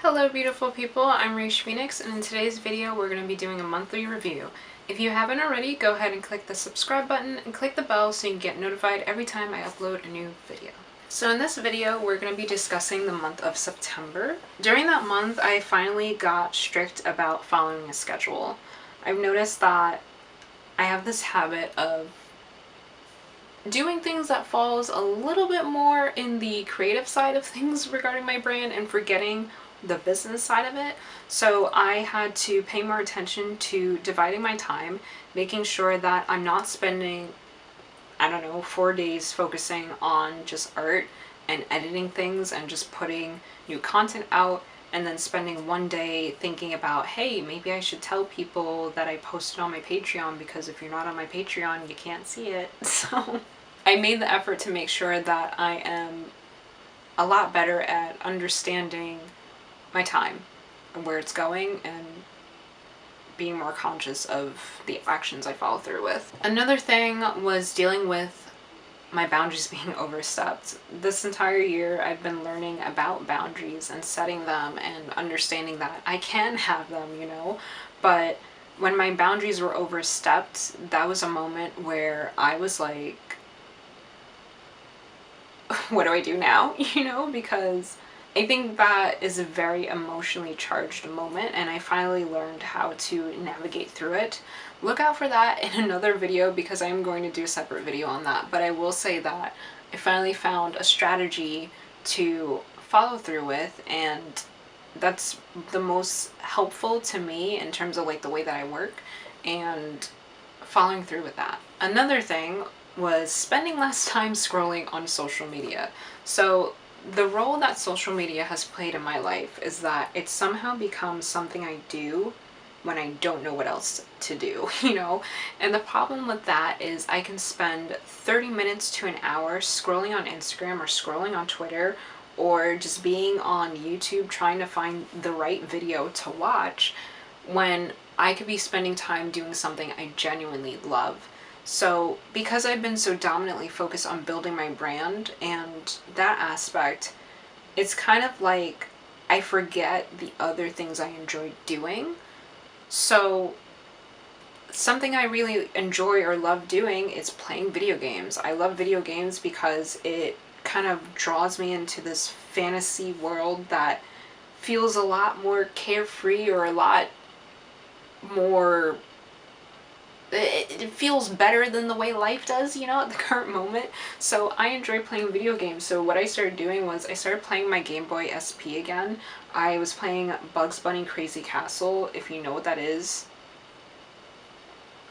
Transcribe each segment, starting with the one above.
Hello beautiful people, I'm RaishPhoenix, and in today's video we're going to be doing a monthly review. If you haven't already, go ahead and click the subscribe button and click the bell so you can get notified every time I upload a new video. So in this video we're going to be discussing the month of September. During that month I finally got strict about following a schedule. I've noticed that I have this habit of doing things that falls a little bit more in the creative side of things regarding my brand and forgetting the business side of it. So I had to pay more attention to dividing my time, making sure that I'm not spending, I don't know, 4 days focusing on just art and editing things and just putting new content out, and then spending 1 day thinking about, hey, maybe I should tell people that I posted on my Patreon, because if you're not on my Patreon, you can't see it. So I made the effort to make sure that I am a lot better at understanding my time and where it's going, and being more conscious of the actions I follow through with. Another thing was dealing with my boundaries being overstepped. This entire year I've been learning about boundaries and setting them and understanding that I can have them, you know, but when my boundaries were overstepped, that was a moment where I was like, what do I do now? You know, because I think that is a very emotionally charged moment, and I finally learned how to navigate through it. Look out for that in another video, because I'm going to do a separate video on that, but I will say that I finally found a strategy to follow through with, and that's the most helpful to me in terms of like the way that I work and following through with that. Another thing was spending less time scrolling on social media. So the role that social media has played in my life is that it somehow becomes something I do when I don't know what else to do, you know? And the problem with that is I can spend 30 minutes to an hour scrolling on Instagram or scrolling on Twitter, or just being on YouTube trying to find the right video to watch, when I could be spending time doing something I genuinely love. So because I've been so dominantly focused on building my brand and that aspect, it's kind of like I forget the other things I enjoy doing. So something I really enjoy or love doing is playing video games. I love video games because it kind of draws me into this fantasy world that feels a lot more carefree, or a lot more, it feels better than the way life does, you know, at the current moment. So I enjoy playing video games. So what I started doing was I started playing my Game Boy SP again. I was playing Bugs Bunny Crazy Castle. If you know what that is,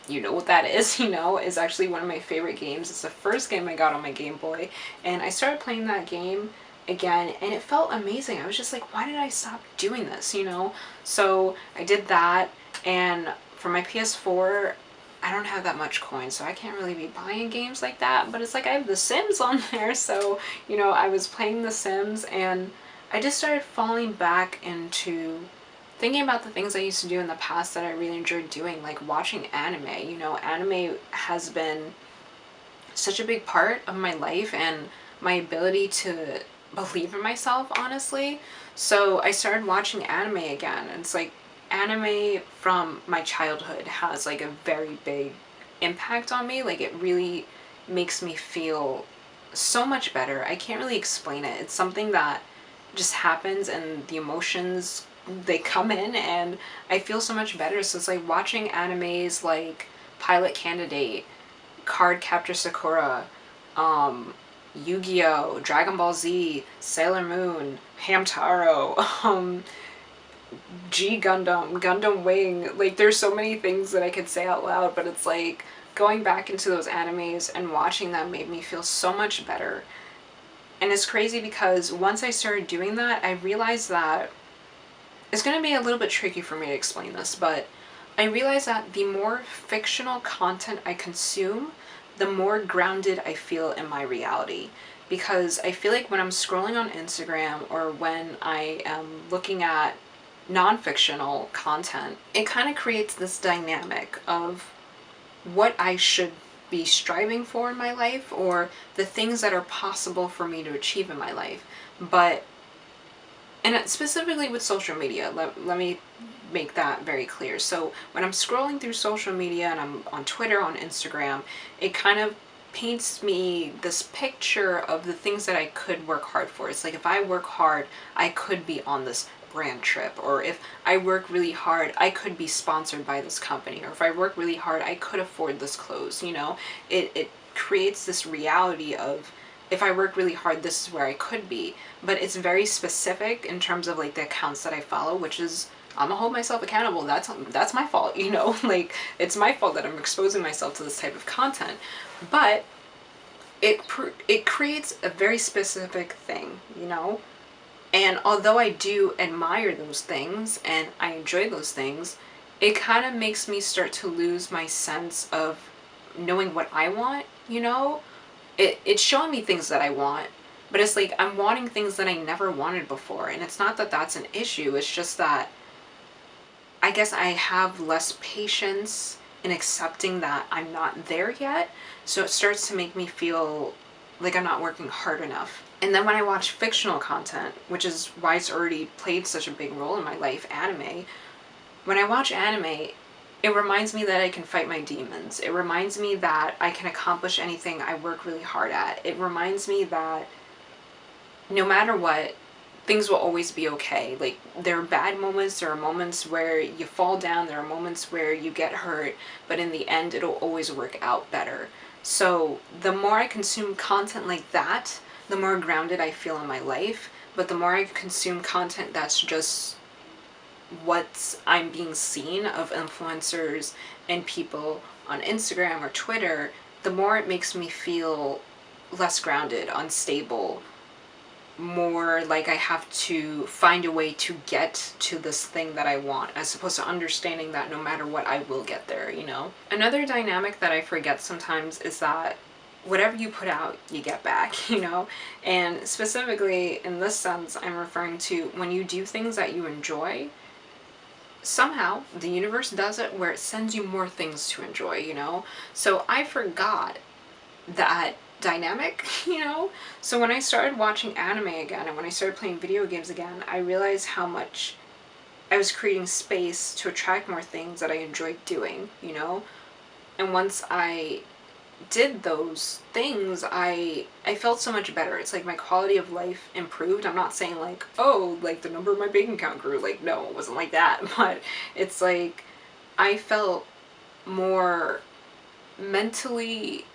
you know what that is, you know, is actually one of my favorite games. It's the first game I got on my Game Boy, and I started playing that game again, and it felt amazing. I was just like, why did I stop doing this, you know? So I did that, and for my PS4, I don't have that much coin, so I can't really be buying games like that, but it's like I have The Sims on there, so, you know, I was playing The Sims, and I just started falling back into thinking about the things I used to do in the past that I really enjoyed doing, like watching anime. You know, anime has been such a big part of my life and my ability to believe in myself, honestly. So I started watching anime again, and it's like, anime from my childhood has like a very big impact on me. Like, it really makes me feel so much better. I can't really explain it. It's something that just happens, and the emotions, they come in, and I feel so much better. So it's like watching animes like Pilot Candidate, Card Captor Sakura, Yu-Gi-Oh!, Dragon Ball Z, Sailor Moon, Hamtaro, G Gundam, Gundam Wing. Like, there's so many things that I could say out loud, but it's like going back into those animes and watching them made me feel so much better. And it's crazy because once I started doing that, I realized that it's going to be a little bit tricky for me to explain this, but I realized that the more fictional content I consume, the more grounded I feel in my reality. Because I feel like when I'm scrolling on Instagram, or when I am looking at non-fictional content, it kind of creates this dynamic of what I should be striving for in my life, or the things that are possible for me to achieve in my life. But specifically with social media, let me make that very clear. So when I'm scrolling through social media and I'm on Twitter, on Instagram, it kind of paints me this picture of the things that I could work hard for. It's like if I work hard, I could be on this brand trip, or if I work really hard, I could be sponsored by this company, or if I work really hard, I could afford this clothes, you know? It creates this reality of, if I work really hard, this is where I could be. But it's very specific in terms of like the accounts that I follow, which is, I'm gonna hold myself accountable. That's my fault, you know? Like, it's my fault that I'm exposing myself to this type of content. But it creates a very specific thing, you know? And although I do admire those things and I enjoy those things, it kind of makes me start to lose my sense of knowing what I want, you know? It's showing me things that I want, but it's like I'm wanting things that I never wanted before. And it's not that that's an issue, it's just that I guess I have less patience in accepting that I'm not there yet. So it starts to make me feel like I'm not working hard enough. And then when I watch fictional content, which is why it's already played such a big role in my life, anime, when I watch anime, it reminds me that I can fight my demons. It reminds me that I can accomplish anything I work really hard at. It reminds me that no matter what, things will always be okay. Like, there are bad moments, there are moments where you fall down, there are moments where you get hurt, but in the end, it'll always work out better. So the more I consume content like that, the more grounded I feel in my life. But the more I consume content that's just what I'm being seen of influencers and people on Instagram or Twitter, the more it makes me feel less grounded, unstable, more like I have to find a way to get to this thing that I want, as opposed to understanding that no matter what, I will get there, you know? Another dynamic that I forget sometimes is that whatever you put out, you get back, you know? And specifically in this sense, I'm referring to when you do things that you enjoy, somehow the universe does it where it sends you more things to enjoy, you know? So I forgot that dynamic, you know? So when I started watching anime again and when I started playing video games again, I realized how much I was creating space to attract more things that I enjoyed doing, you know? And once I did those things, I felt so much better. It's like my quality of life improved. I'm not saying like, oh, like the number of my bank account grew. Like, no, it wasn't like that. But it's like I felt more mentally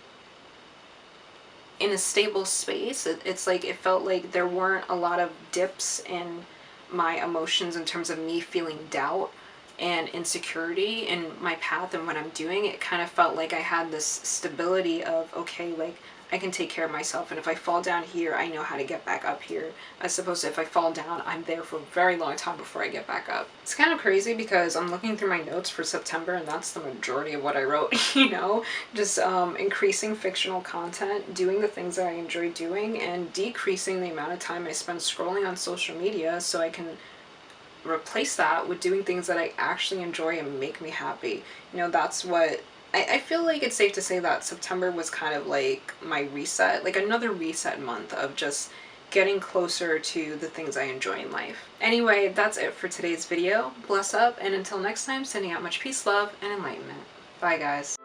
in a stable space. It's like it felt like there weren't a lot of dips in my emotions in terms of me feeling doubt and insecurity in my path and what I'm doing. It kind of felt like I had this stability of, okay, like I can take care of myself, and if I fall down here, I know how to get back up here, as opposed to if I fall down, I'm there for a very long time before I get back up. It's kind of crazy because I'm looking through my notes for September and that's the majority of what I wrote, you know? Just increasing fictional content, doing the things that I enjoy doing, and decreasing the amount of time I spend scrolling on social media so I can replace that with doing things that I actually enjoy and make me happy. You know, that's what I feel like it's safe to say that September was kind of like my reset, like another reset month of just getting closer to the things I enjoy in life. Anyway, that's it for today's video. Bless up, and until next time, sending out much peace, love, and enlightenment. Bye, guys.